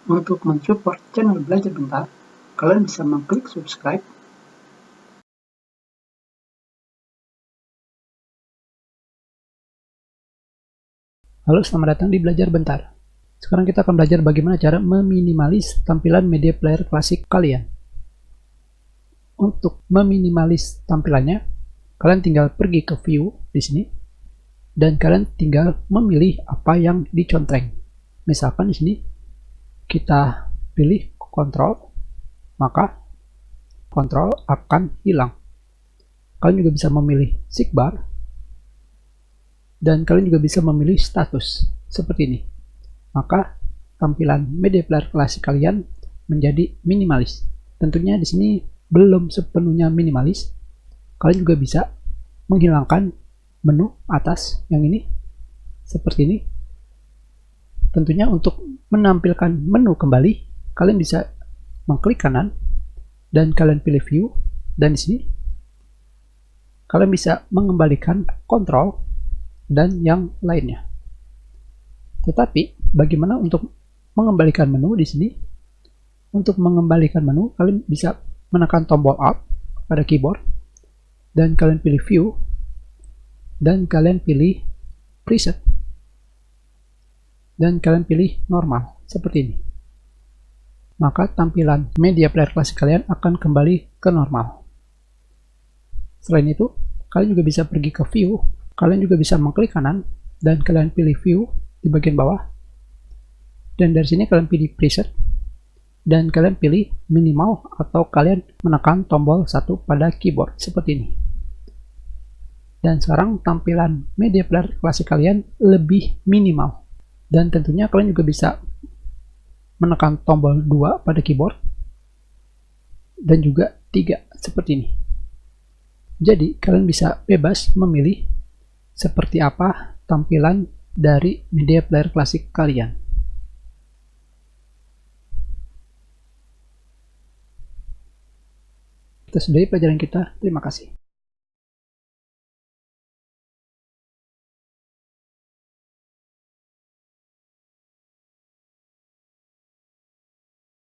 Untuk mensupport channel Belajar Bentar, kalian bisa mengklik subscribe. Halo, selamat datang di Belajar Bentar. Sekarang kita akan belajar bagaimana cara meminimalis tampilan media player klasik kalian. Untuk meminimalis tampilannya, kalian tinggal pergi ke view di sini, dan kalian tinggal memilih apa yang dicontreng. Misalkan di sini kita pilih kontrol, maka kontrol akan hilang. Kalian juga bisa memilih sidebar, dan kalian juga bisa memilih status seperti ini. Maka tampilan media player klasik kalian menjadi minimalis. Tentunya di sini belum sepenuhnya minimalis. Kalian juga bisa menghilangkan menu atas yang ini seperti ini. Tentunya untuk menampilkan menu kembali, kalian bisa mengklik kanan dan kalian pilih view, dan di sini kalian bisa mengembalikan kontrol dan yang lainnya. Tetapi bagaimana untuk mengembalikan menu di sini? Untuk mengembalikan menu, kalian bisa menekan tombol Alt pada keyboard dan kalian pilih view dan kalian pilih preset dan kalian pilih normal seperti ini. Maka tampilan media player klasik kalian akan kembali ke normal. Selain itu, kalian juga bisa pergi ke view. Kalian juga bisa mengklik kanan dan kalian pilih view di bagian bawah, dan dari sini kalian pilih preset dan kalian pilih minimal atau kalian menekan tombol 1 pada keyboard seperti ini. Dan sekarang tampilan media player klasik kalian lebih minimal, dan tentunya kalian juga bisa menekan tombol 2 pada keyboard dan juga 3 seperti ini. Jadi kalian bisa bebas memilih seperti apa tampilan dari media player klasik kalian. Itu sudah pelajaran kita. Terima kasih.